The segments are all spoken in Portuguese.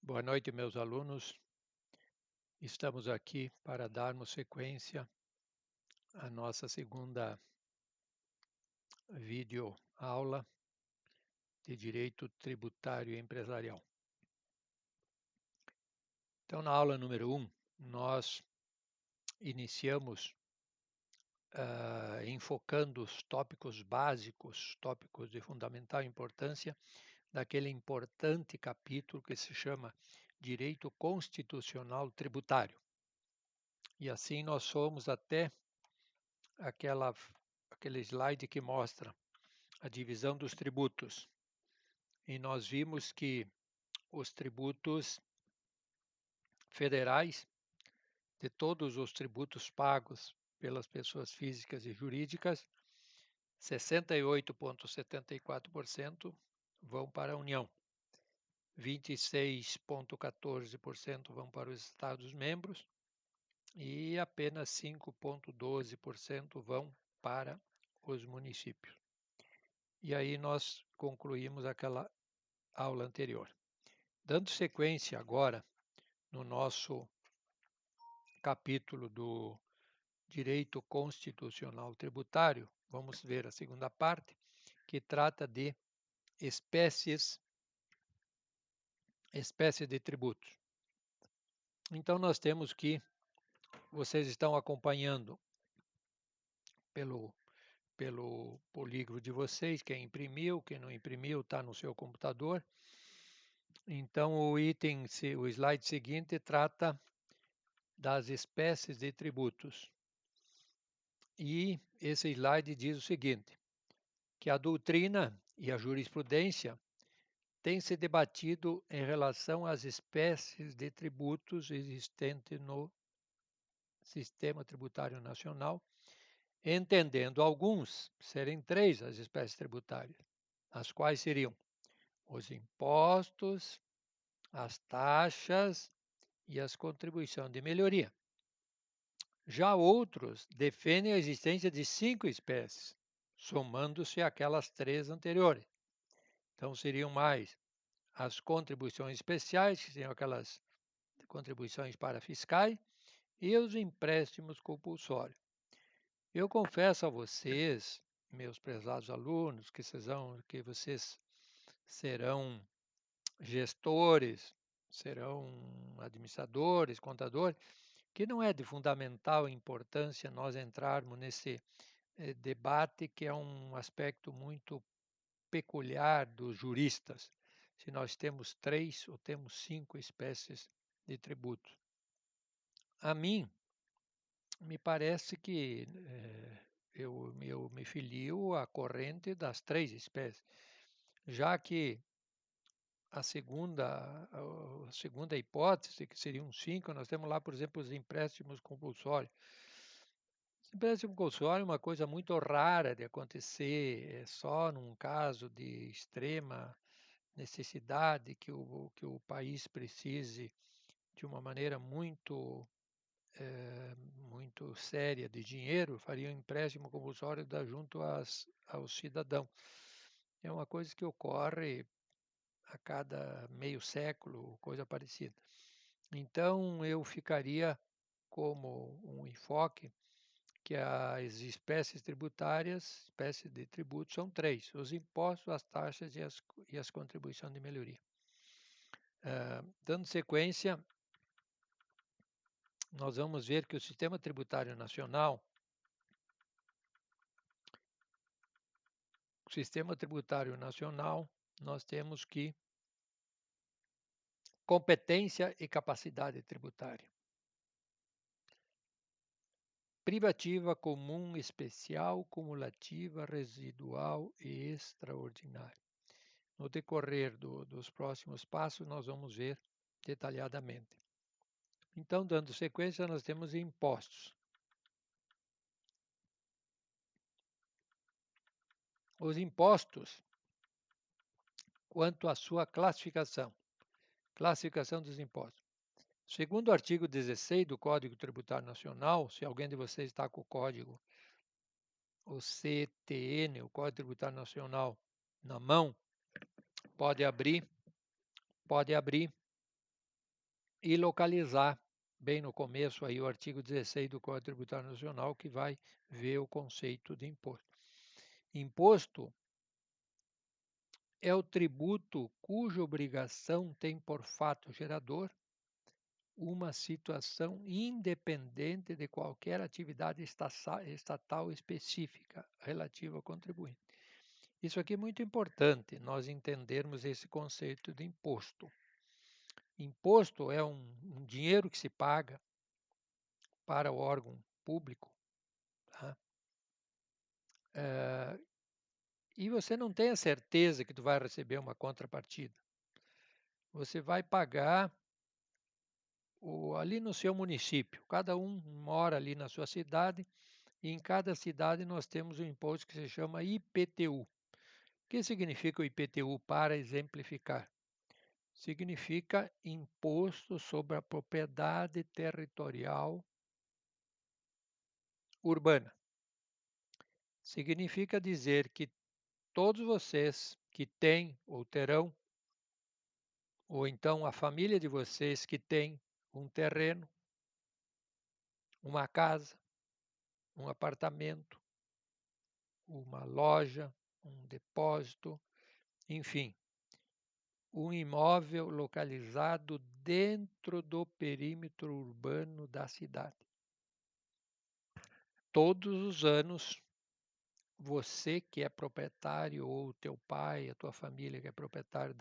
Boa noite, meus alunos. Estamos aqui para darmos sequência à nossa segunda videoaula de Direito Tributário e Empresarial. Então, na aula número 1, nós iniciamos enfocando os tópicos básicos, tópicos de fundamental importância, daquele importante capítulo que se chama Direito Constitucional Tributário. E assim nós fomos até aquele slide que mostra a divisão dos tributos. E nós vimos que os tributos federais, de todos os tributos pagos pelas pessoas físicas e jurídicas, 68,74% vão para a União, 26,14% vão para os Estados-membros e apenas 5,12% vão para os municípios. E aí nós concluímos aquela aula anterior. Dando sequência agora no nosso capítulo do Direito Constitucional Tributário, vamos ver a segunda parte, que trata de espécies de tributos. Então nós temos que, vocês estão acompanhando pelo polígrafo de vocês, quem imprimiu, quem não imprimiu, está no seu computador. Então o slide seguinte trata das espécies de tributos. E esse slide diz o seguinte, que a doutrina e a jurisprudência têm se debatido em relação às espécies de tributos existentes no sistema tributário nacional, entendendo alguns serem três as espécies tributárias, as quais seriam os impostos, as taxas e as contribuições de melhoria. Já outros defendem a existência de 5 espécies, somando-se àquelas 3 anteriores. Então, seriam mais as contribuições especiais, que seriam aquelas contribuições para fiscais, e os empréstimos compulsórios. Eu confesso a vocês, meus prezados alunos, que vocês serão gestores, serão administradores, contadores, que não é de fundamental importância nós entrarmos nesse debate, que é um aspecto muito peculiar dos juristas, se nós temos 3 ou temos 5 espécies de tributos. A mim, me parece que eu me filio à corrente das 3 espécies, já que a segunda hipótese, que seriam 5, nós temos lá, por exemplo, os empréstimos compulsórios. Os empréstimos compulsórios é uma coisa muito rara de acontecer, é só num caso de extrema necessidade que o país precise de uma maneira muito séria de dinheiro, faria um empréstimo compulsório junto ao cidadão. É uma coisa que ocorre a cada meio século, coisa parecida. Então, eu ficaria como um enfoque que as espécies tributárias, espécies de tributos, são 3, os impostos, as taxas e as contribuições de melhoria. Dando sequência, nós vamos ver que o sistema tributário nacional, nós temos que competência e capacidade tributária. Privativa, comum, especial, cumulativa, residual e extraordinária. No decorrer dos próximos passos, nós vamos ver detalhadamente. Então, dando sequência, nós temos impostos. Os impostos, quanto à sua classificação dos impostos. Segundo o artigo 16 do Código Tributário Nacional, se alguém de vocês está com o código, o CTN, o Código Tributário Nacional, na mão, pode abrir e localizar bem no começo aí o artigo 16 do Código Tributário Nacional, que vai ver o conceito de imposto. Imposto é o tributo cuja obrigação tem por fato gerador uma situação independente de qualquer atividade estatal específica relativa ao contribuinte. Isso aqui é muito importante, nós entendermos esse conceito de imposto. Imposto é um dinheiro que se paga para o órgão público, tá? E você não tem a certeza que tu vai receber uma contrapartida. Você vai pagar ali no seu município. Cada um mora ali na sua cidade e em cada cidade nós temos um imposto que se chama IPTU. O que significa o IPTU para exemplificar? Significa Imposto sobre a Propriedade Territorial Urbana. Significa dizer que todos vocês que têm ou terão, ou então a família de vocês que tem um terreno, uma casa, um apartamento, uma loja, um depósito, enfim, um imóvel localizado dentro do perímetro urbano da cidade. Todos os anos, você que é proprietário, ou teu pai, a tua família que é proprietário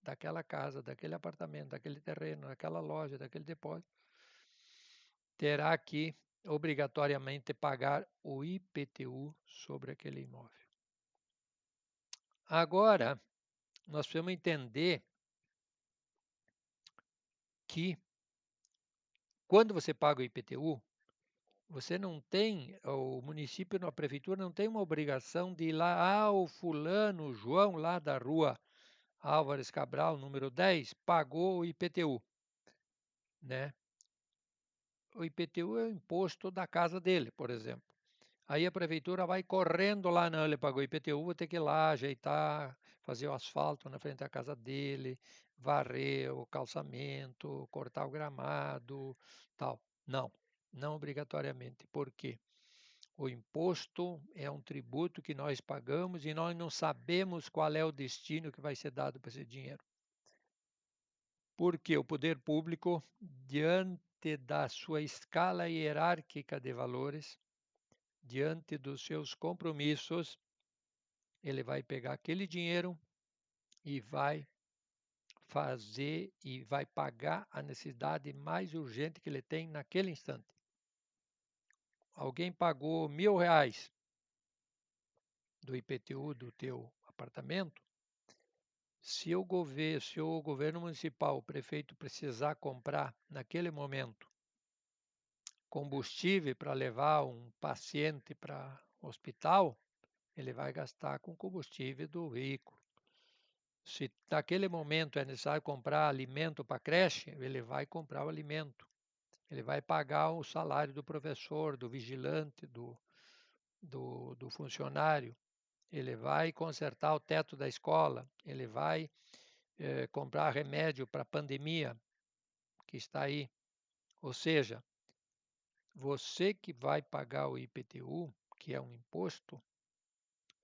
daquela casa, daquele apartamento, daquele terreno, daquela loja, daquele depósito, terá que obrigatoriamente pagar o IPTU sobre aquele imóvel. Agora, nós precisamos entender que quando você paga o IPTU, você não tem, o município, a prefeitura não tem uma obrigação de ir lá, o fulano, o João, lá da rua Álvares Cabral, número 10, pagou o IPTU, né? O IPTU é o imposto da casa dele, por exemplo. Aí a prefeitura vai correndo lá, não, ele pagou IPTU, vou ter que ir lá ajeitar, fazer o asfalto na frente da casa dele, varrer o calçamento, cortar o gramado, tal. Não, não obrigatoriamente. Por quê? O imposto é um tributo que nós pagamos e nós não sabemos qual é o destino que vai ser dado para esse dinheiro. Porque o poder público, diante da sua escala hierárquica de valores, diante dos seus compromissos, ele vai pegar aquele dinheiro e vai fazer e vai pagar a necessidade mais urgente que ele tem naquele instante. Alguém pagou R$ 1.000 do IPTU do teu apartamento. Se o governo municipal, o prefeito precisar comprar naquele momento combustível para levar um paciente para o hospital, ele vai gastar com combustível do veículo. Se naquele momento é necessário comprar alimento para a creche, ele vai comprar o alimento. Ele vai pagar o salário do professor, do vigilante, do funcionário. Ele vai consertar o teto da escola. Ele vai comprar remédio para a pandemia que está aí. Ou seja, você que vai pagar o IPTU, que é um imposto,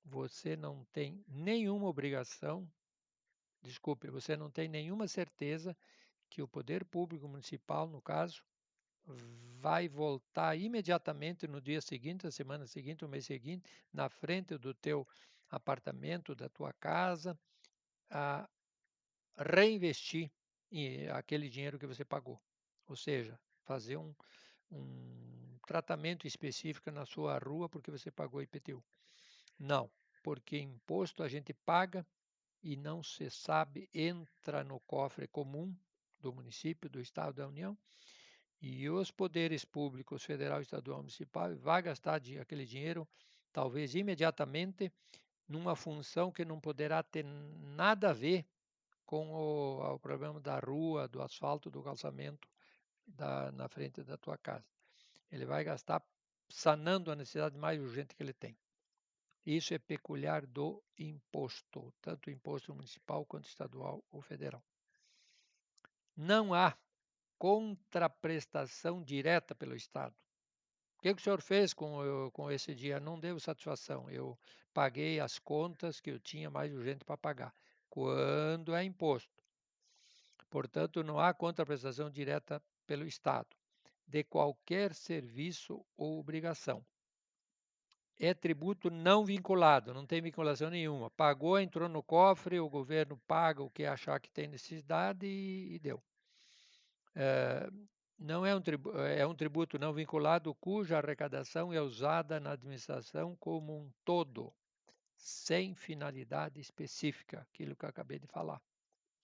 você não tem nenhuma obrigação, desculpe, você não tem nenhuma certeza que o poder público municipal, no caso, vai voltar imediatamente no dia seguinte, na semana seguinte, no mês seguinte, na frente do teu apartamento, da tua casa, a reinvestir aquele dinheiro que você pagou. Ou seja, fazer um tratamento específico na sua rua porque você pagou IPTU. Não, porque imposto a gente paga e não se sabe, entra no cofre comum do município, do estado, da União, e os poderes públicos, federal, estadual, municipal, vai gastar aquele dinheiro, talvez imediatamente, numa função que não poderá ter nada a ver com o problema da rua, do asfalto, do calçamento na frente da tua casa. Ele vai gastar sanando a necessidade mais urgente que ele tem. Isso é peculiar do imposto, tanto o imposto municipal quanto estadual ou federal. Não há contraprestação direta pelo Estado. O que o senhor fez com esse dia? Não deu satisfação. Eu paguei as contas que eu tinha mais urgente para pagar. Quando é imposto. Portanto, não há contraprestação direta pelo Estado de qualquer serviço ou obrigação. É tributo não vinculado, não tem vinculação nenhuma. Pagou, entrou no cofre, o governo paga o que achar que tem necessidade e deu. Não é um tributo não vinculado cuja arrecadação é usada na administração como um todo, sem finalidade específica, aquilo que eu acabei de falar.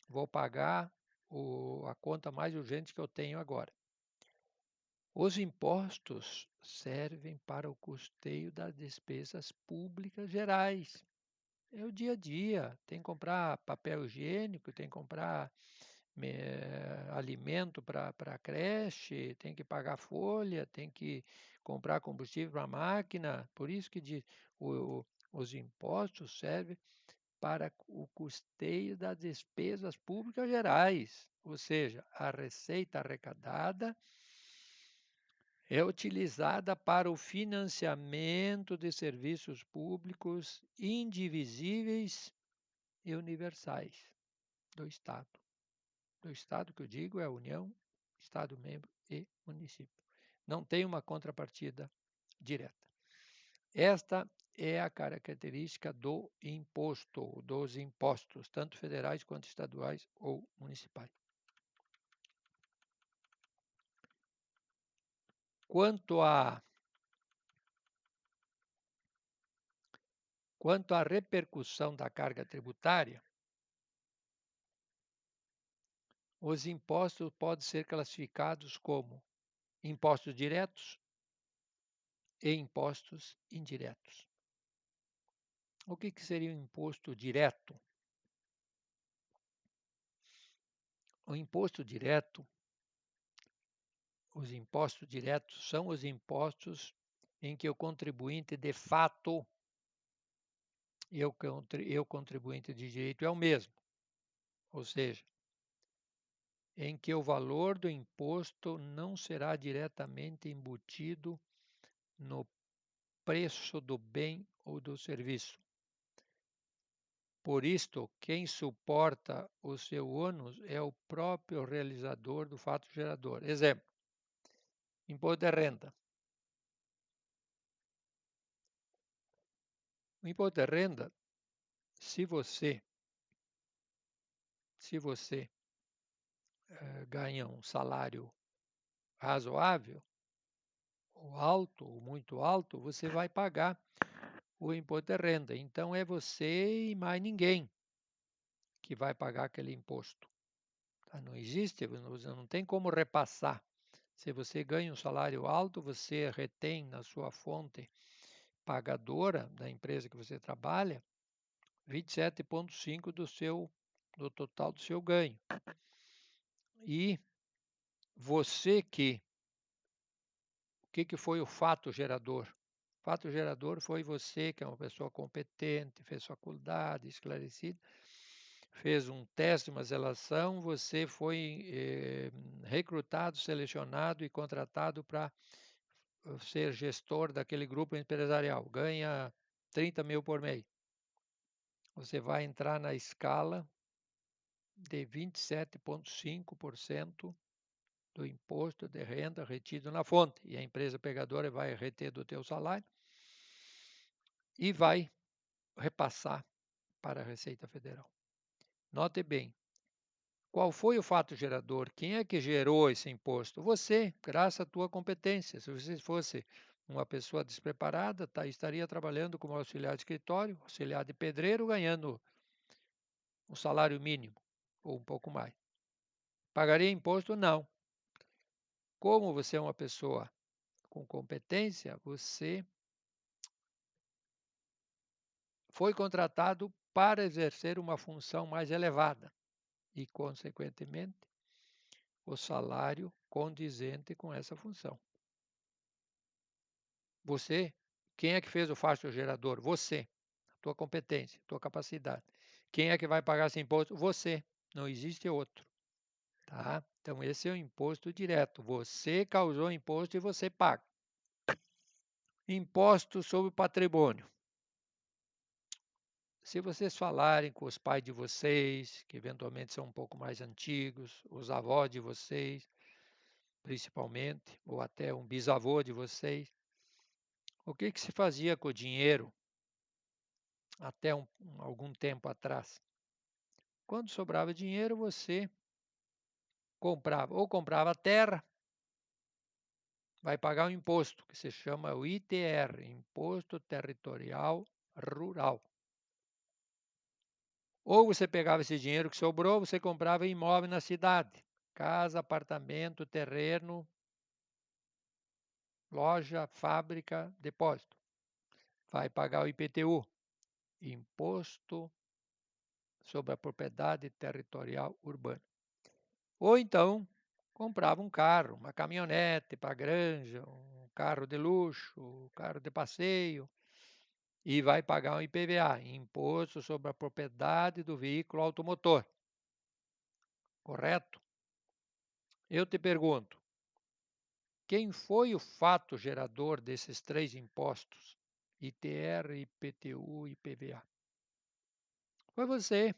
Vou pagar a conta mais urgente que eu tenho agora. Os impostos servem para o custeio das despesas públicas gerais. É o dia a dia. Tem que comprar papel higiênico, tem que comprar alimento para a creche, tem que pagar folha, tem que comprar combustível para a máquina. Por isso que os impostos servem para o custeio das despesas públicas gerais, ou seja, a receita arrecadada é utilizada para o financiamento de serviços públicos indivisíveis e universais do Estado. Do Estado que eu digo é a União, Estado membro e município. Não tem uma contrapartida direta. Esta é a característica do imposto, dos impostos, tanto federais quanto estaduais ou municipais. Quanto à repercussão da carga tributária, os impostos podem ser classificados como impostos diretos e impostos indiretos. O que seria um imposto direto? O imposto direto, os impostos diretos são os impostos em que o contribuinte de fato e o contribuinte de direito é o mesmo, ou seja, em que o valor do imposto não será diretamente embutido no preço do bem ou do serviço. Por isto, quem suporta o seu ônus é o próprio realizador do fato gerador. Exemplo, imposto de renda. O imposto de renda, se você ganha um salário razoável, ou alto, ou muito alto, você vai pagar o imposto de renda. Então, é você e mais ninguém que vai pagar aquele imposto. Tá? Não existe, não tem como repassar. Se você ganha um salário alto, você retém na sua fonte pagadora da empresa que você trabalha 27,5% do total do seu ganho. E você o que foi o fato gerador? O fato gerador foi você, que é uma pessoa competente, fez faculdade, esclarecida, fez um teste, uma seleção, você foi recrutado, selecionado e contratado para ser gestor daquele grupo empresarial. Ganha 30 mil por mês. Você vai entrar na escala de 27,5% do imposto de renda retido na fonte. E a empresa pegadora vai reter do teu salário e vai repassar para a Receita Federal. Note bem, qual foi o fato gerador? Quem é que gerou esse imposto? Você, graças à tua competência. Se você fosse uma pessoa despreparada, estaria trabalhando como auxiliar de escritório, auxiliar de pedreiro, ganhando um salário mínimo ou um pouco mais. Pagaria imposto? Não. Como você é uma pessoa com competência, você foi contratado para exercer uma função mais elevada e, consequentemente, o salário condizente com essa função. Você, quem é que fez o fato gerador? Você, tua competência, tua capacidade. Quem é que vai pagar esse imposto? Você, não existe outro. Tá? Então, esse é o imposto direto. Você causou imposto e você paga. Imposto sobre o patrimônio. Se vocês falarem com os pais de vocês, que eventualmente são um pouco mais antigos, os avós de vocês, principalmente, ou até um bisavô de vocês, o que se fazia com o dinheiro até algum tempo atrás? Quando sobrava dinheiro, você comprava terra, vai pagar um imposto, que se chama o ITR, Imposto Territorial Rural. Ou você pegava esse dinheiro que sobrou, você comprava imóvel na cidade, casa, apartamento, terreno, loja, fábrica, depósito. Vai pagar o IPTU, Imposto sobre a Propriedade Territorial Urbana. Ou então, comprava um carro, uma caminhonete para a granja, um carro de luxo, um carro de passeio, e vai pagar um IPVA, Imposto sobre a Propriedade do Veículo Automotor. Correto? Eu te pergunto, quem foi o fato gerador desses três impostos? ITR, IPTU e IPVA. Foi você.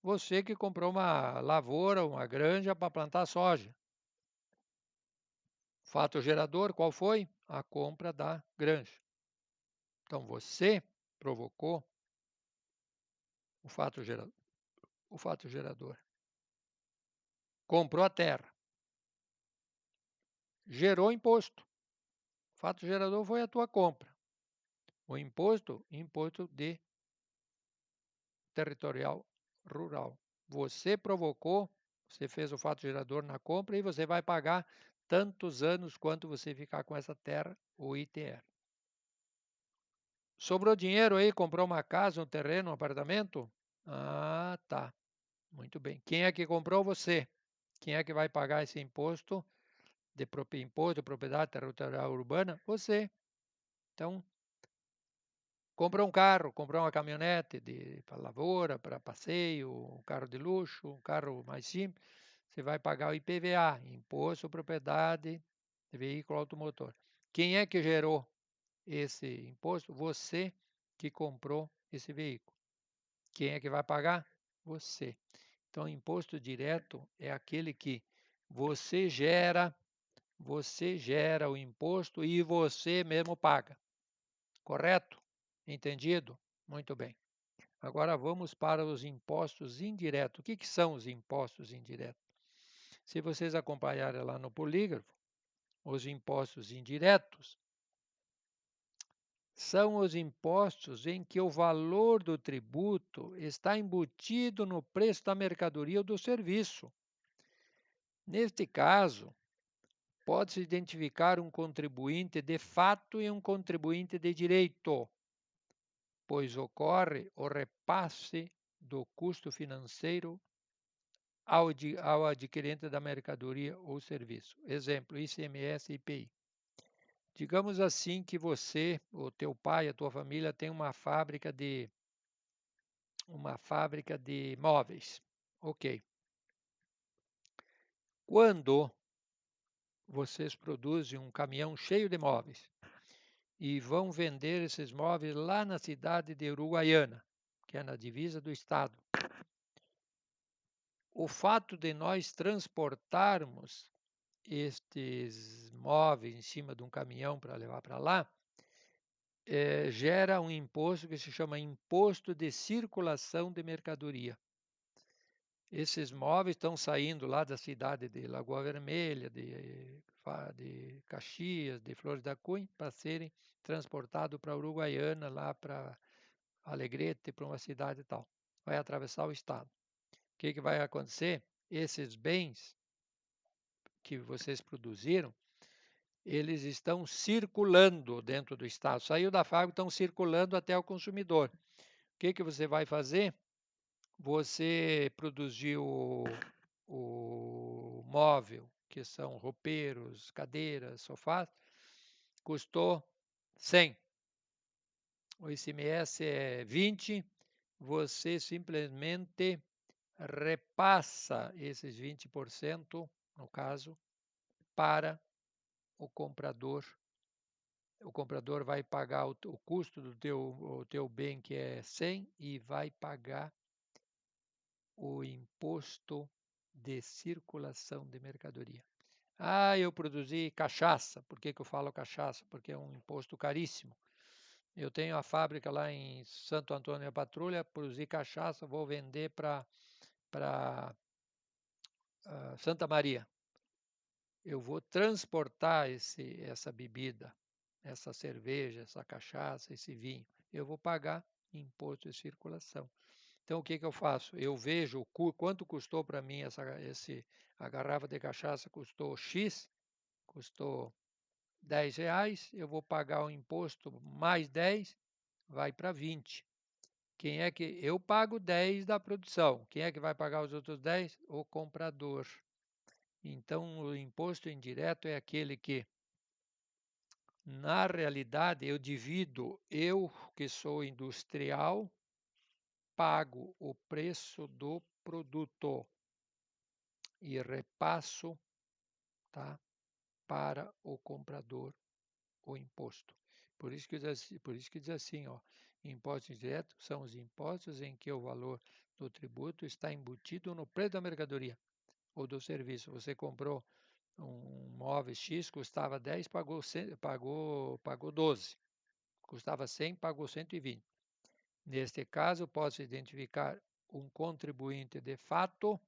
Você que comprou uma lavoura, uma granja para plantar soja. Fato gerador, qual foi? A compra da granja. Então você provocou o fato gerador. O fato gerador. Comprou a terra. Gerou imposto. O fato gerador foi a tua compra. O imposto de territorial rural. Você provocou, você fez o fato gerador na compra e você vai pagar tantos anos quanto você ficar com essa terra, o ITR. Sobrou dinheiro aí, comprou uma casa, um terreno, um apartamento? Ah, tá. Muito bem. Quem é que comprou? Você. Quem é que vai pagar esse imposto imposto de propriedade territorial urbana? Você. Então, comprou um carro, comprou uma caminhonete para lavoura, para passeio, um carro de luxo, um carro mais simples, você vai pagar o IPVA, Imposto sobre Propriedade de Veículo Automotor. Quem é que gerou esse imposto? Você que comprou esse veículo. Quem é que vai pagar? Você. Então, imposto direto é aquele que você gera o imposto e você mesmo paga. Correto? Entendido? Muito bem. Agora vamos para os impostos indiretos. O que são os impostos indiretos? Se vocês acompanharem lá no polígrafo, os impostos indiretos são os impostos em que o valor do tributo está embutido no preço da mercadoria ou do serviço. Neste caso, pode-se identificar um contribuinte de fato e um contribuinte de direito, pois ocorre o repasse do custo financeiro ao adquirente da mercadoria ou serviço. Exemplo, ICMS e IPI. Digamos assim que você, o teu pai, a tua família tem uma fábrica de móveis. Ok. Quando vocês produzem um caminhão cheio de móveis e vão vender esses móveis lá na cidade de Uruguaiana, que é na divisa do estado, o fato de nós transportarmos estes móveis em cima de um caminhão para levar para lá, gera um imposto que se chama Imposto de Circulação de Mercadoria. Esses móveis estão saindo lá da cidade de Lagoa Vermelha, de Caxias, de Flores da Cunha, para serem transportados para Uruguaiana, lá para Alegrete, para uma cidade e tal. Vai atravessar o estado. O que vai acontecer? Esses bens que vocês produziram, eles estão circulando dentro do estado. Saiu da fábrica, estão circulando até o consumidor. O que você vai fazer? Você produziu o móvel, que são roupeiros, cadeiras, sofás, custou 100. O ICMS é 20, você simplesmente repassa esses 20%, no caso, para o comprador. O comprador vai pagar o custo do teu bem, que é 100, e vai pagar o imposto de circulação de mercadoria. Ah, eu produzi cachaça. Por que eu falo cachaça? Porque é um imposto caríssimo. Eu tenho a fábrica lá em Santo Antônio da Patrulha, produzi cachaça, vou vender para Santa Maria. Eu vou transportar essa bebida, essa cerveja, essa cachaça, esse vinho. Eu vou pagar imposto de circulação. Então, o que eu faço? Eu vejo quanto custou para mim a garrafa de cachaça, custou X, custou R$ 10, eu vou pagar o imposto mais 10, vai para 20. Quem é que eu pago 10 da produção? Quem é que vai pagar os outros 10? O comprador. Então, o imposto indireto é aquele que, na realidade, eu divido, eu que sou industrial, pago o preço do produto e repasso, tá, para o comprador o imposto. Por isso que diz assim, ó, impostos indiretos são os impostos em que o valor do tributo está embutido no preço da mercadoria ou do serviço. Você comprou um móvel X, custava 10, pagou 12. Custava 100, pagou 120. Neste caso, posso identificar um contribuinte de fato,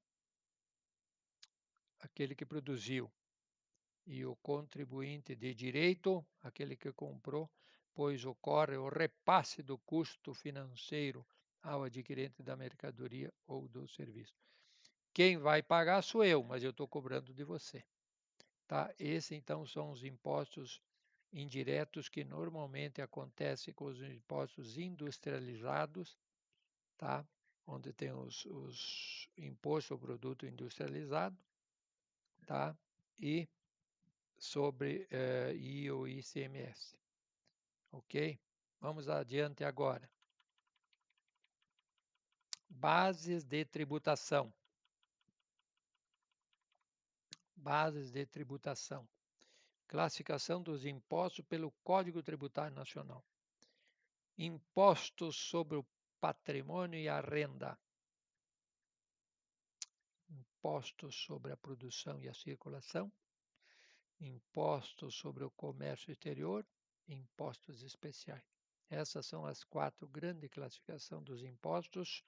aquele que produziu, e o contribuinte de direito, aquele que comprou, pois ocorre o repasse do custo financeiro ao adquirente da mercadoria ou do serviço. Quem vai pagar sou eu, mas eu estou cobrando de você. Tá? Esses, então, são os impostos indiretos que normalmente acontecem com os impostos industrializados, tá? Onde tem os impostos ao produto industrializado, tá? E sobre e o ICMS. Ok? Vamos adiante agora. Bases de tributação. Bases de tributação. Classificação dos impostos pelo Código Tributário Nacional. Impostos sobre o patrimônio e a renda. Impostos sobre a produção e a circulação. Impostos sobre o comércio exterior. Impostos especiais. Essas são as 4 grandes classificações dos impostos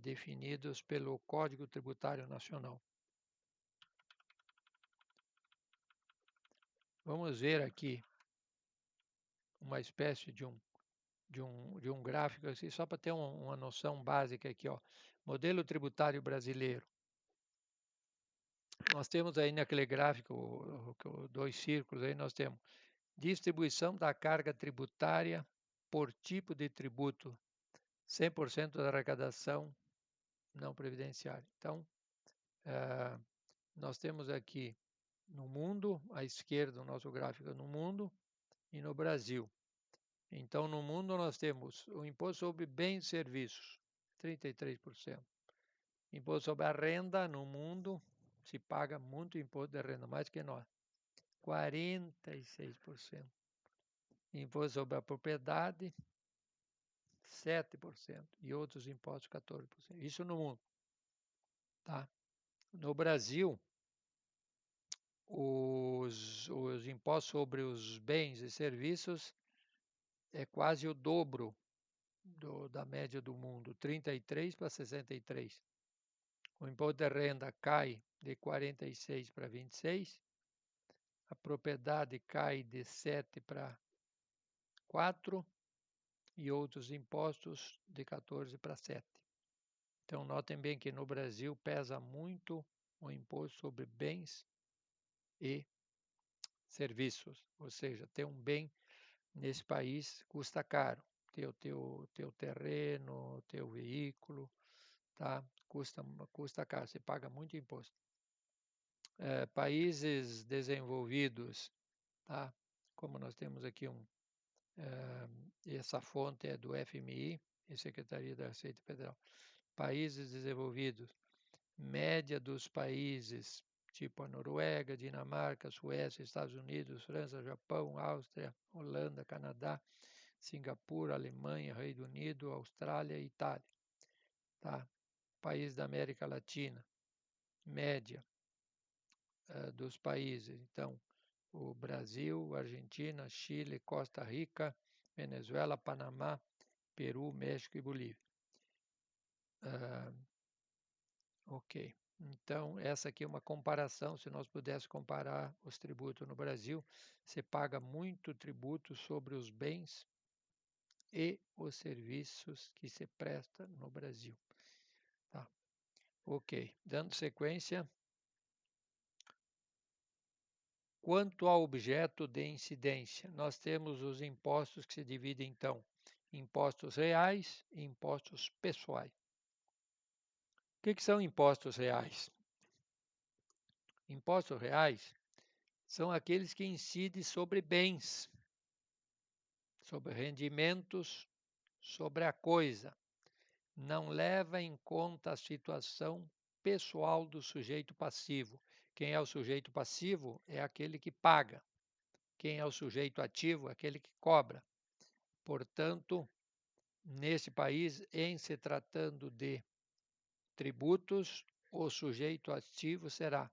definidos pelo Código Tributário Nacional. Vamos ver aqui uma espécie de um gráfico, assim, só para ter uma noção básica aqui, ó. Modelo tributário brasileiro. Nós temos aí naquele gráfico, 2 círculos, aí nós temos distribuição da carga tributária por tipo de tributo, 100% da arrecadação não previdenciária. Então, nós temos aqui no mundo, à esquerda o nosso gráfico no mundo e no Brasil. Então, no mundo nós temos o imposto sobre bens e serviços, 33%. Imposto sobre a renda no mundo, se paga muito imposto de renda, mais que nós, 46%. Imposto sobre a propriedade, 7%. E outros impostos, 14%. Isso no mundo. Tá? No Brasil, os impostos sobre os bens e serviços é quase o dobro da média do mundo, 33 para 63. O imposto de renda cai de 46 para 26. A propriedade cai de 7 para 4 e outros impostos de 14 para 7. Então, notem bem que no Brasil pesa muito o imposto sobre bens e serviços, ou seja, ter um bem nesse país custa caro. Ter o teu terreno, teu veículo, tá? Custa caro, você paga muito imposto. Países desenvolvidos, tá? Como nós temos aqui essa fonte é do FMI, e Secretaria da Receita Federal. Países desenvolvidos, média dos países, tipo a Noruega, Dinamarca, Suécia, Estados Unidos, França, Japão, Áustria, Holanda, Canadá, Singapura, Alemanha, Reino Unido, Austrália e Itália. Tá? País da América Latina, média dos países. Então, o Brasil, Argentina, Chile, Costa Rica, Venezuela, Panamá, Peru, México e Bolívia. Ok. Então, essa aqui é uma comparação. Se nós pudéssemos comparar os tributos no Brasil, você paga muito tributo sobre os bens e os serviços que se presta no Brasil. Tá. Ok. Dando sequência. Quanto ao objeto de incidência, nós temos os impostos que se dividem, então, em impostos reais e impostos pessoais. O que são impostos reais? Impostos reais são aqueles que incidem sobre bens, sobre rendimentos, sobre a coisa. Não leva em conta a situação pessoal do sujeito passivo. Quem é o sujeito passivo é aquele que paga. Quem é o sujeito ativo é aquele que cobra. Portanto, nesse país, em se tratando de tributos, o sujeito ativo será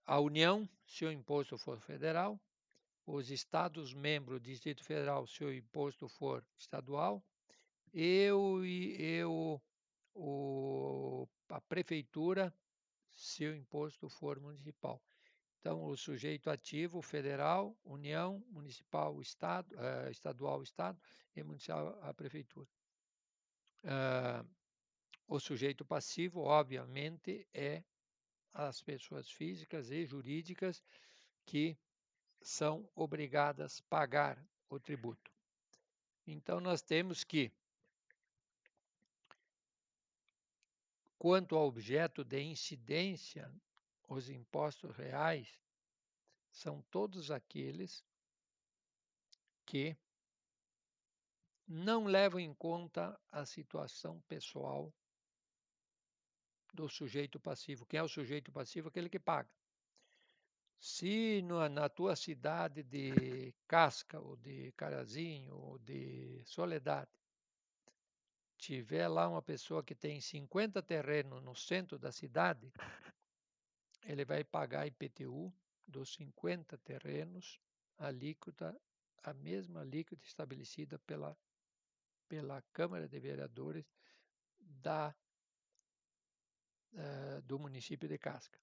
a União, se o imposto for federal, os Estados membros do Distrito Federal, se o imposto for estadual, a Prefeitura, se o imposto for municipal. Então, o sujeito ativo, federal, União, municipal, Estado, estadual, Estado e municipal, a Prefeitura. O sujeito passivo, obviamente, é as pessoas físicas e jurídicas que são obrigadas a pagar o tributo. Então, nós temos que, quanto ao objeto de incidência, os impostos reais são todos aqueles que não levam em conta a situação pessoal do sujeito passivo. Quem é o sujeito passivo? Aquele que paga. Se na tua cidade de Casca, ou de Carazinho, ou de Soledade, tiver lá uma pessoa que tem 50 terrenos no centro da cidade, ele vai pagar IPTU dos 50 terrenos, a mesma alíquota estabelecida pela Câmara de Vereadores do município de Casca.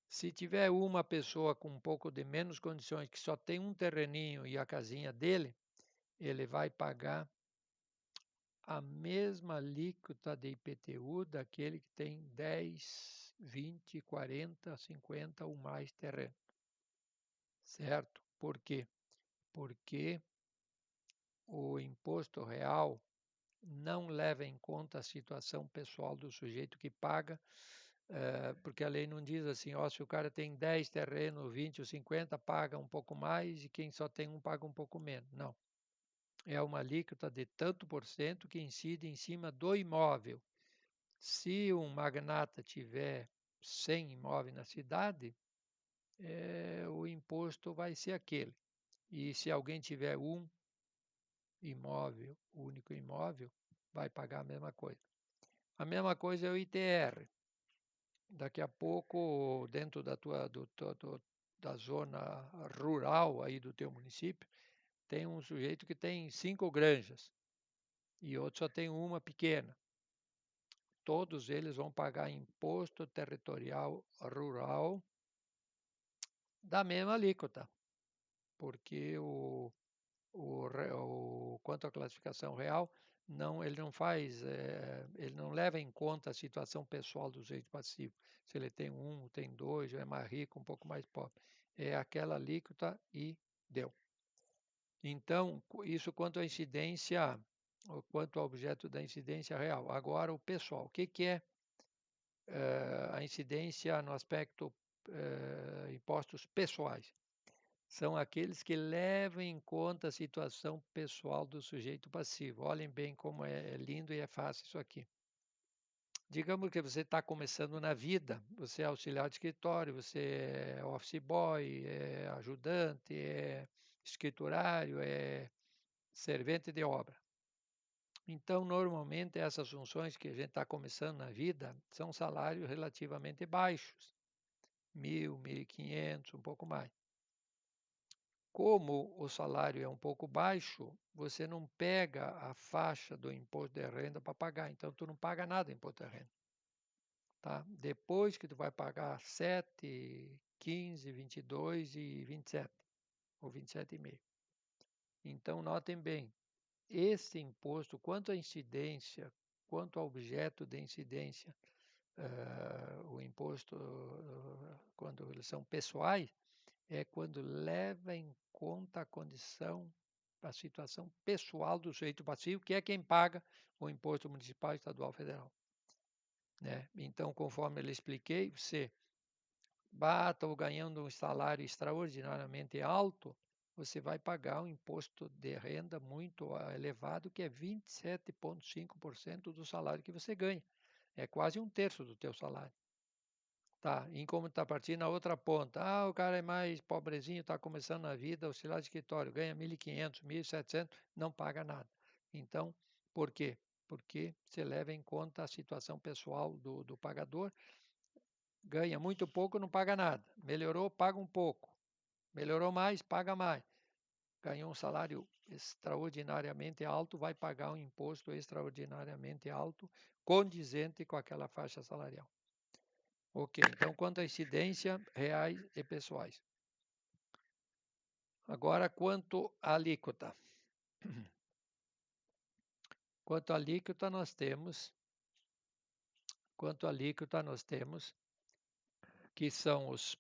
Se tiver uma pessoa com um pouco de menos condições, que só tem um terreninho e a casinha dele, ele vai pagar a mesma alíquota de IPTU daquele que tem 10, 20, 40, 50 ou mais terreno. Certo? Por quê? Porque o imposto real não leva em conta a situação pessoal do sujeito que paga, porque a lei não diz assim, ó, se o cara tem 10 terrenos, 20 ou 50, paga um pouco mais e quem só tem um paga um pouco menos. Não. É uma alíquota de tanto por cento que incide em cima do imóvel. Se um magnata tiver 100 imóveis na cidade, o imposto vai ser aquele. E se alguém tiver um imóvel, único imóvel, vai pagar a mesma coisa. A mesma coisa é o ITR. Daqui a pouco, dentro da zona rural aí do teu município, tem um sujeito que tem 5 granjas e outro só tem uma pequena. Todos eles vão pagar imposto territorial rural da mesma alíquota, porque quanto à classificação real, ele não leva em conta a situação pessoal do sujeito passivo. Se ele tem um, tem dois, ou é mais rico, um pouco mais pobre. É aquela alíquota e deu. Então, isso quanto à incidência, ou quanto ao objeto da incidência real. Agora, o pessoal. O que é a incidência no aspecto impostos pessoais? são aqueles que levam em conta a situação pessoal do sujeito passivo. Olhem bem como é lindo e é fácil isso aqui. Digamos que você está começando na vida, você é auxiliar de escritório, você é office boy, é ajudante, é escriturário, é servente de obra. Então, normalmente, essas funções que a gente está começando na vida são salários relativamente baixos, 1.000, 1.500, um pouco mais. Como o salário é um pouco baixo, você não pega a faixa do imposto de renda para pagar, então tu não paga nada em imposto de renda. Tá? Depois que tu vai pagar 7, 15, 22 e 27, ou 27,5. Então, notem bem, esse imposto, quanto à incidência, quanto ao objeto de incidência, o imposto, quando eles são pessoais, é quando leva em conta a condição, a situação pessoal do sujeito passivo, que é quem paga o imposto municipal, estadual, federal. Né? Então, conforme eu expliquei, você estou ganhando um salário extraordinariamente alto, você vai pagar um imposto de renda muito elevado, que é 27,5% do salário que você ganha. É quase um terço do teu salário. Tá, em contrapartida, na outra ponta, o cara é mais pobrezinho, está começando na vida, auxiliar de escritório, ganha 1.500, 1.700, não paga nada. Então, por quê? Porque você leva em conta a situação pessoal do pagador, ganha muito pouco, não paga nada. Melhorou, paga um pouco. Melhorou mais, paga mais. Ganhou um salário extraordinariamente alto, vai pagar um imposto extraordinariamente alto, condizente com aquela faixa salarial. Ok, então quanto à incidência, reais e pessoais. Agora, quanto à alíquota. Quanto à alíquota, nós temos que são os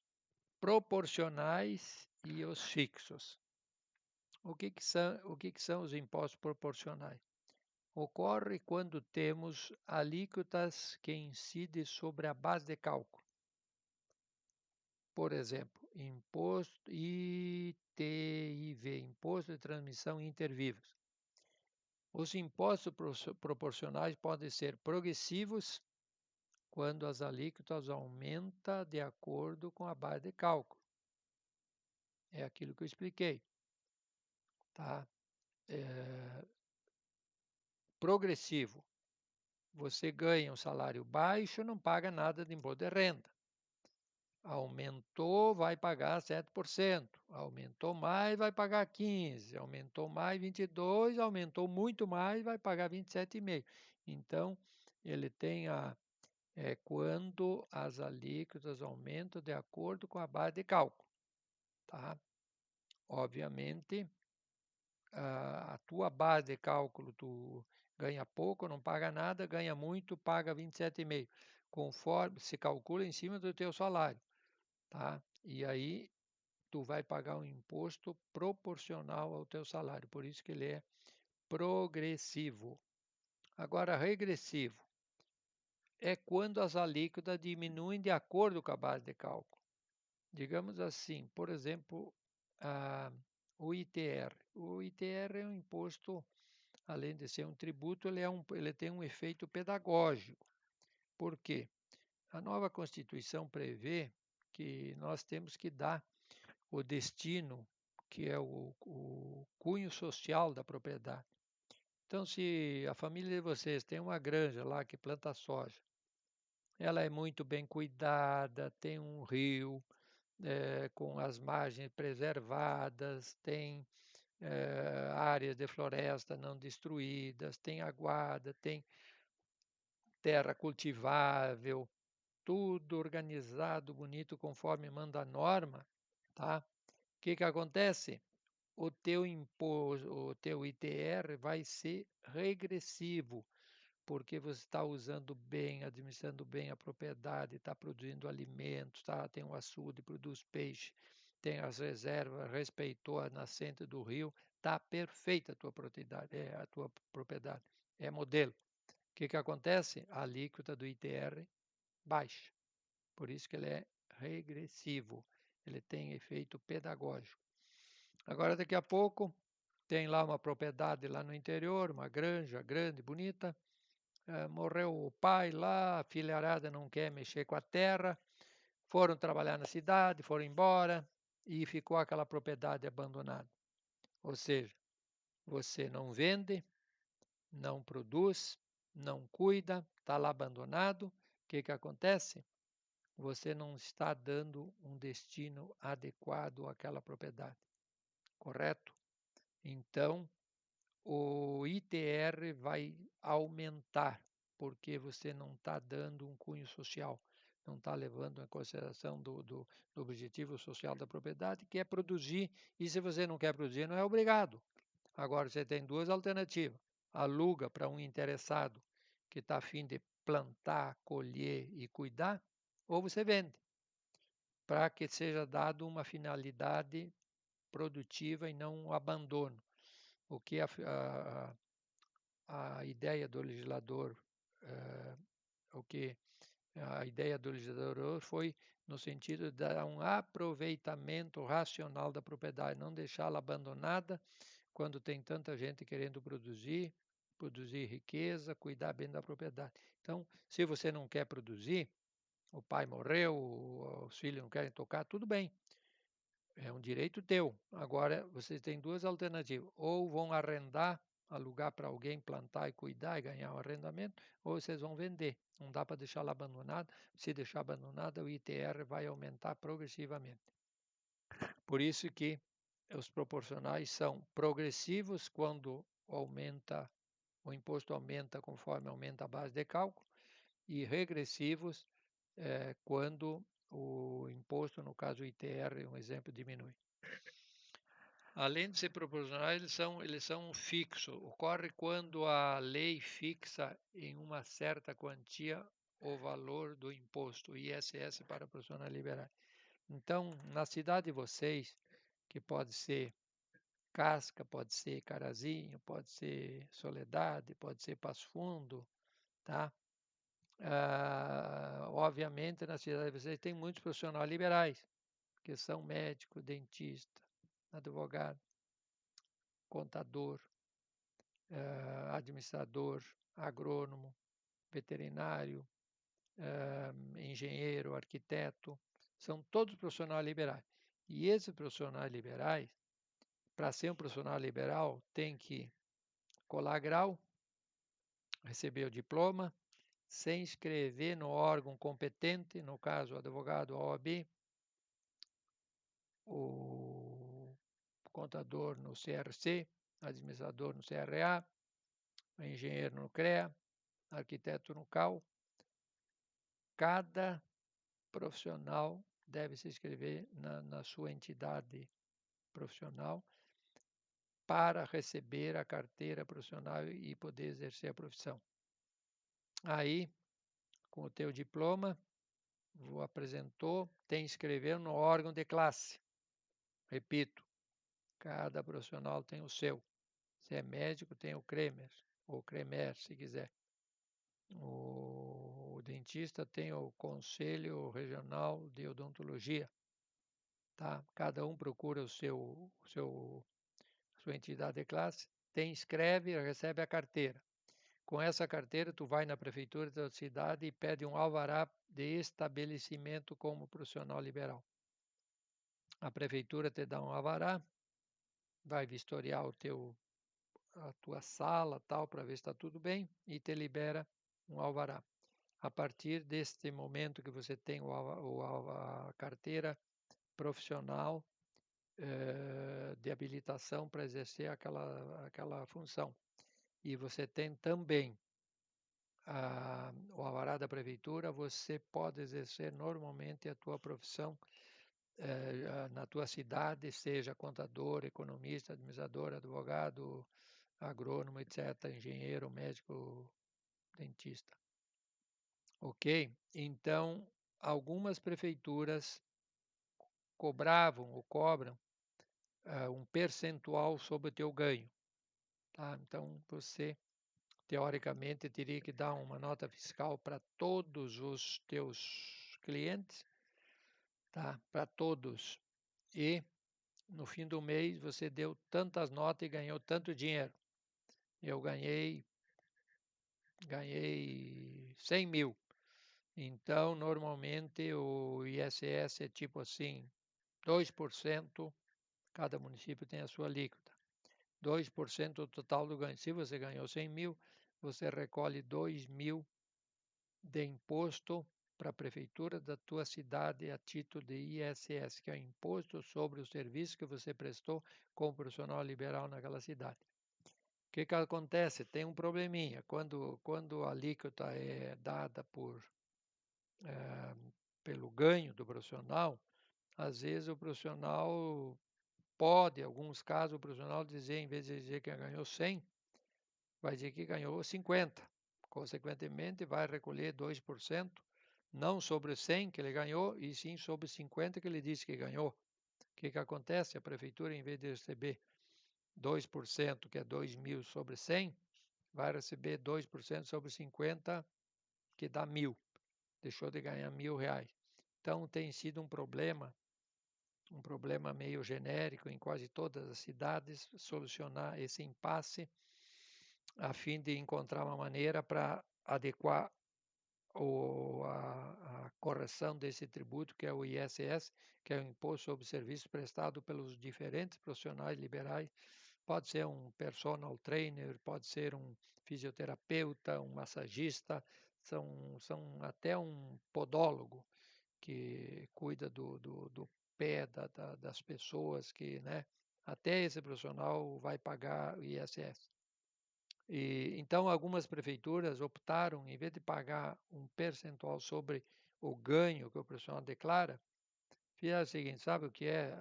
proporcionais e os fixos. O que são os impostos proporcionais? Ocorre quando temos alíquotas que incidem sobre a base de cálculo. Por exemplo, imposto ITIV, Imposto de Transmissão Intervivos. Os impostos proporcionais podem ser progressivos quando as alíquotas aumentam de acordo com a base de cálculo. É aquilo que eu expliquei. Tá? Progressivo. Você ganha um salário baixo, não paga nada de imposto de renda. Aumentou, vai pagar 7%. Aumentou mais, vai pagar 15%. Aumentou mais, 22%. Aumentou muito mais, vai pagar 27,5%. Então, ele tem quando as alíquotas aumentam de acordo com a base de cálculo. Tá? Obviamente, a tua base de cálculo, tu ganha pouco, não paga nada, ganha muito, paga 27,5%. Conforme se calcula em cima do teu salário. Tá? E aí tu vai pagar um imposto proporcional ao teu salário, por isso que ele é progressivo. Agora, regressivo é quando as alíquotas diminuem de acordo com a base de cálculo. Digamos assim, por exemplo, o ITR. O ITR é um imposto, além de ser um tributo, ele tem um efeito pedagógico. Por quê? A nova Constituição prevê que nós temos que dar o destino, que é o cunho social da propriedade. Então, se a família de vocês tem uma granja lá que planta soja, ela é muito bem cuidada, tem um rio com as margens preservadas, tem áreas de floresta não destruídas, tem aguada, tem terra cultivável, tudo organizado, bonito, conforme manda a norma, tá? O que acontece? O teu ITR vai ser regressivo, porque você está usando bem, administrando bem a propriedade, está produzindo alimentos, tem um açude, produz peixe, tem as reservas, respeitou a nascente do rio, está perfeita a tua propriedade, é modelo. O que acontece? A alíquota do ITR baixa, por isso que ele é regressivo, ele tem efeito pedagógico. Agora, daqui a pouco, tem lá uma propriedade lá no interior, uma granja grande, bonita. Morreu o pai lá, a filharada não quer mexer com a terra. Foram trabalhar na cidade, foram embora e ficou aquela propriedade abandonada. Ou seja, você não vende, não produz, não cuida, está lá abandonado. O que acontece? Você não está dando um destino adequado àquela propriedade, correto? Então, o ITR vai aumentar, porque você não está dando um cunho social, não está levando em consideração do objetivo social da propriedade, que é produzir, e se você não quer produzir, não é obrigado. Agora, você tem duas alternativas. Aluga para um interessado que está a fim de plantar, colher e cuidar, ou você vende, para que seja dado uma finalidade produtiva e não um abandono. O que a ideia do legislador, o que a ideia do legislador foi no sentido de dar um aproveitamento racional da propriedade, não deixá-la abandonada quando tem tanta gente querendo produzir riqueza, cuidar bem da propriedade. Então, se você não quer produzir, o pai morreu, os filhos não querem tocar, tudo bem. É um direito teu. Agora, vocês têm duas alternativas. Ou vão arrendar, alugar para alguém plantar e cuidar e ganhar um arrendamento, ou vocês vão vender. Não dá para deixar lá abandonado. Se deixar abandonado, o ITR vai aumentar progressivamente. Por isso que os proporcionais são progressivos quando o imposto aumenta conforme aumenta a base de cálculo, e regressivos quando o imposto, no caso o ITR, um exemplo, diminui. Além de ser proporcionais, eles são fixos. Ocorre quando a lei fixa em uma certa quantia o valor do imposto, o ISS para profissionais liberais. Então, na cidade de vocês, que pode ser Casca, pode ser Carazinho, pode ser Soledade, pode ser Passo Fundo, tá? Obviamente, na cidade de vocês tem muitos profissionais liberais, que são médico, dentista, advogado, contador, administrador, agrônomo, veterinário, engenheiro, arquiteto, são todos profissionais liberais. E esses profissionais liberais, para ser um profissional liberal, tem que colar grau, receber o diploma, se inscrever no órgão competente, no caso, o advogado, a OAB, o contador no CRC, administrador no CRA, o engenheiro no CREA, arquiteto no CAL. Cada profissional deve se inscrever na sua entidade profissional para receber a carteira profissional e poder exercer a profissão. Aí, com o teu diploma, apresentou, tem que inscrever no órgão de classe. Repito, cada profissional tem o seu. Se é médico, tem o CREMER, ou CREMER, se quiser. O dentista tem o Conselho Regional de Odontologia. Tá? Cada um procura sua entidade de classe, inscreve e recebe a carteira. Com essa carteira, tu vai na prefeitura da cidade e pede um alvará de estabelecimento como profissional liberal. A prefeitura te dá um alvará, vai vistoriar a tua sala, tal, para ver se está tudo bem, e te libera um alvará. A partir deste momento que você tem a carteira profissional de habilitação para exercer aquela função. E você tem também o alvará da prefeitura, você pode exercer normalmente a tua profissão na tua cidade, seja contador, economista, administrador, advogado, agrônomo, etc., engenheiro, médico, dentista. Ok? Então, algumas prefeituras cobravam ou cobram um percentual sobre o teu ganho. Tá? Então, você, teoricamente, teria que dar uma nota fiscal para todos os teus clientes, tá? Para todos. E no fim do mês você deu tantas notas e ganhou tanto dinheiro. Eu ganhei 100 mil. Então, normalmente o ISS é tipo assim, 2%, cada município tem a sua alíquota. 2% do total do ganho. Se você ganhou 100 mil, você recolhe 2 mil de imposto para a prefeitura da tua cidade a título de ISS, que é o Imposto sobre o Serviço que você prestou como profissional liberal naquela cidade. O que acontece? Tem um probleminha. Quando a alíquota é dada pelo ganho do profissional, às vezes o profissional pode, em alguns casos, o profissional dizer, em vez de dizer que ganhou 100, vai dizer que ganhou 50. Consequentemente, vai recolher 2%, não sobre 100 que ele ganhou, e sim sobre 50 que ele disse que ganhou. O que acontece? A prefeitura, em vez de receber 2%, que é 2 mil sobre 100, vai receber 2% sobre 50, que dá 1.000. Deixou de ganhar R$ 1.000. Então, tem sido um problema meio genérico em quase todas as cidades, solucionar esse impasse a fim de encontrar uma maneira para adequar a correção desse tributo, que é o ISS, que é o Imposto sobre Serviços Prestados pelos diferentes profissionais liberais. Pode ser um personal trainer, pode ser um fisioterapeuta, um massagista, são até um podólogo que cuida do pé das pessoas, que, né, até esse profissional vai pagar o ISS. Então, algumas prefeituras optaram, em vez de pagar um percentual sobre o ganho que o profissional declara, fizeram o seguinte: sabe o que é?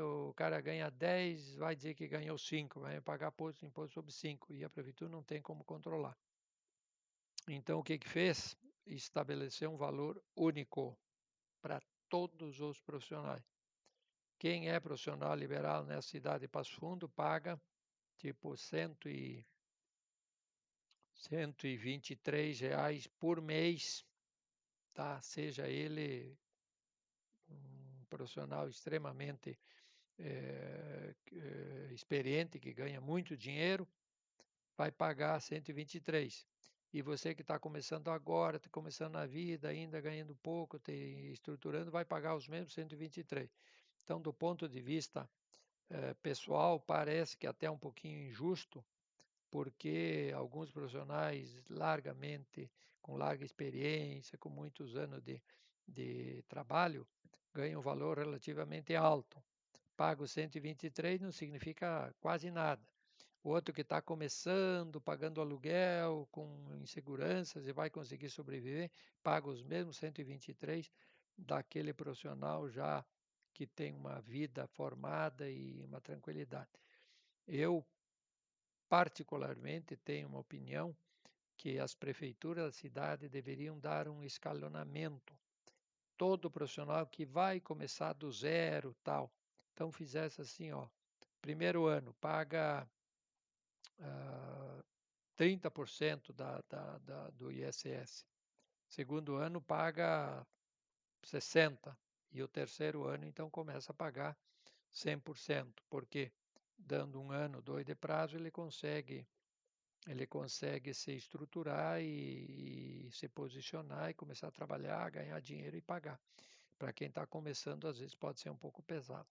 O cara ganha 10, vai dizer que ganhou 5, vai pagar imposto sobre 5, e a prefeitura não tem como controlar. Então, o que fez? Estabeleceu um valor único para todos os profissionais. Quem é profissional liberal nessa cidade de Passo Fundo paga tipo R$ 123 por mês, tá? Seja ele um profissional extremamente experiente, que ganha muito dinheiro, vai pagar 123. E você que está começando agora, está começando na vida, ainda ganhando pouco, estruturando, vai pagar os mesmos 123. Então, do ponto de vista pessoal, parece que até um pouquinho injusto, porque alguns profissionais com larga experiência, com muitos anos de trabalho, ganham um valor relativamente alto. Pago 123 não significa quase nada. O outro que está começando, pagando aluguel, com inseguranças e vai conseguir sobreviver, paga os mesmos 123 daquele profissional já que tem uma vida formada e uma tranquilidade. Eu, particularmente, tenho uma opinião que as prefeituras da cidade deveriam dar um escalonamento. Todo profissional que vai começar do zero, tal. Então, fizesse assim, ó, primeiro ano paga 30% do ISS. Segundo ano paga 60%. E o terceiro ano, então, começa a pagar 100%. Porque dando um ano, 2 de prazo, ele consegue se estruturar e se posicionar e começar a trabalhar, ganhar dinheiro e pagar. Para quem está começando, às vezes pode ser um pouco pesado.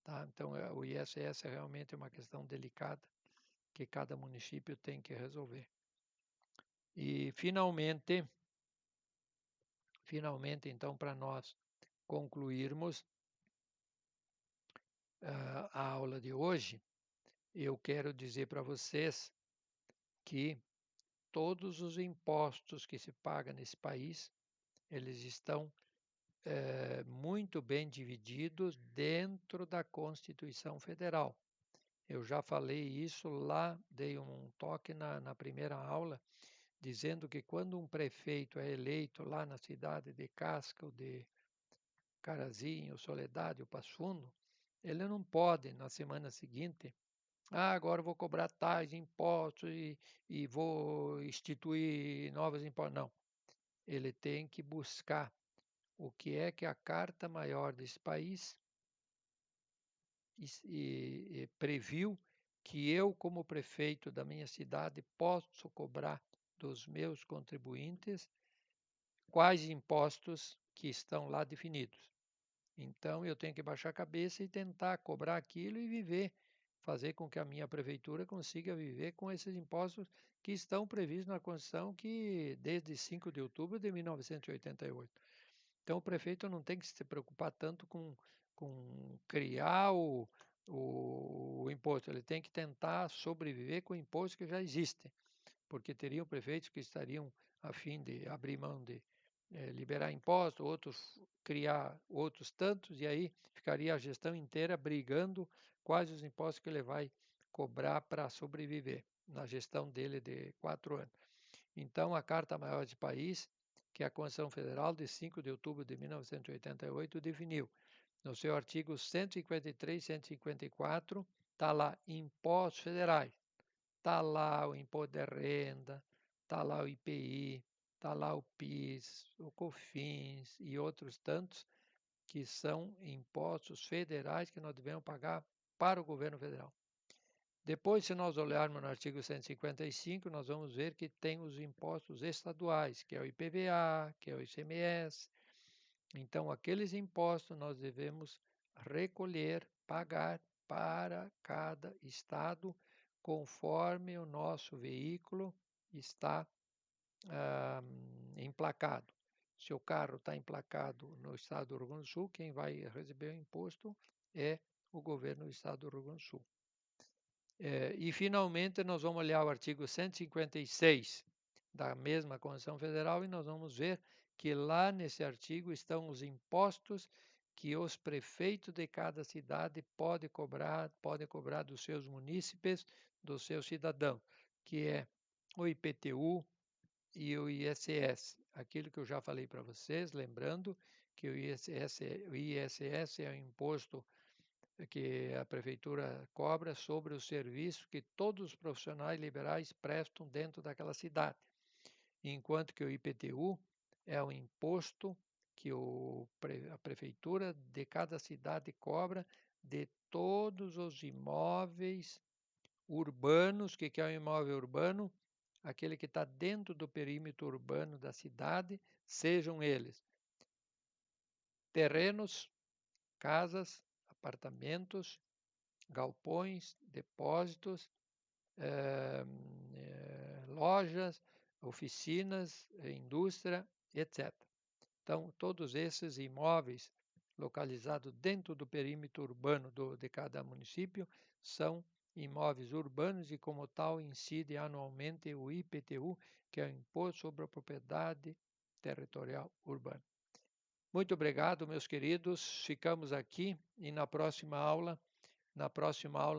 Tá? Então, o ISS é realmente uma questão delicada que cada município tem que resolver. E, finalmente, então, para nós concluirmos a aula de hoje, eu quero dizer para vocês que todos os impostos que se pagam nesse país, eles estão muito bem divididos dentro da Constituição Federal. Eu já falei isso lá, dei um toque na primeira aula, dizendo que quando um prefeito é eleito lá na cidade de Casca, de Carazinho, Soledade ou Passo Fundo, ele não pode, na semana seguinte, agora vou cobrar tais impostos e vou instituir novos impostos. Não. Ele tem que buscar o que é que a Carta Maior desse país e previu que eu, como prefeito da minha cidade, posso cobrar dos meus contribuintes quais impostos que estão lá definidos. Então, eu tenho que baixar a cabeça e tentar cobrar aquilo e viver, fazer com que a minha prefeitura consiga viver com esses impostos que estão previstos na Constituição que desde 5 de outubro de 1988. Então, o prefeito não tem que se preocupar tanto com criar o imposto, ele tem que tentar sobreviver com o imposto que já existe, porque teriam prefeitos que estariam a fim de abrir mão de liberar impostos, outros criar outros tantos, e aí ficaria a gestão inteira brigando quais os impostos que ele vai cobrar para sobreviver na gestão dele de 4 anos. Então, a Carta Maior de País, que é a Constituição Federal de 5 de outubro de 1988, definiu, no seu artigo 153 e 154, está lá impostos federais. Está lá o imposto de renda, está lá o IPI, está lá o PIS, o COFINS e outros tantos que são impostos federais que nós devemos pagar para o governo federal. Depois, se nós olharmos no artigo 155, nós vamos ver que tem os impostos estaduais, que é o IPVA, que é o ICMS. Então, aqueles impostos nós devemos recolher, pagar para cada estado, conforme o nosso veículo está emplacado. Se o carro está emplacado no estado do Rio Grande do Sul, quem vai receber o imposto é o governo do estado do Rio Grande do Sul. E, finalmente, nós vamos olhar o artigo 156 da mesma Constituição Federal e nós vamos ver que lá nesse artigo estão os impostos que os prefeitos de cada cidade podem cobrar dos seus munícipes, dos seus cidadãos, que é o IPTU e o ISS. Aquilo que eu já falei para vocês, lembrando que o ISS é um imposto que a prefeitura cobra sobre os serviços que todos os profissionais liberais prestam dentro daquela cidade, enquanto que o IPTU é um imposto que a prefeitura de cada cidade cobra de todos os imóveis urbanos. O que é um imóvel urbano? Aquele que está dentro do perímetro urbano da cidade, sejam eles terrenos, casas, apartamentos, galpões, depósitos, lojas, oficinas, indústria, etc. Então, todos esses imóveis localizados dentro do perímetro urbano de cada município são imóveis urbanos e, como tal, incide anualmente o IPTU, que é o Imposto sobre a Propriedade Territorial Urbana. Muito obrigado, meus queridos. Ficamos aqui e na próxima aula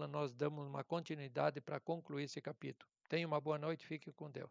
nós damos uma continuidade para concluir esse capítulo. Tenha uma boa noite, fique com Deus.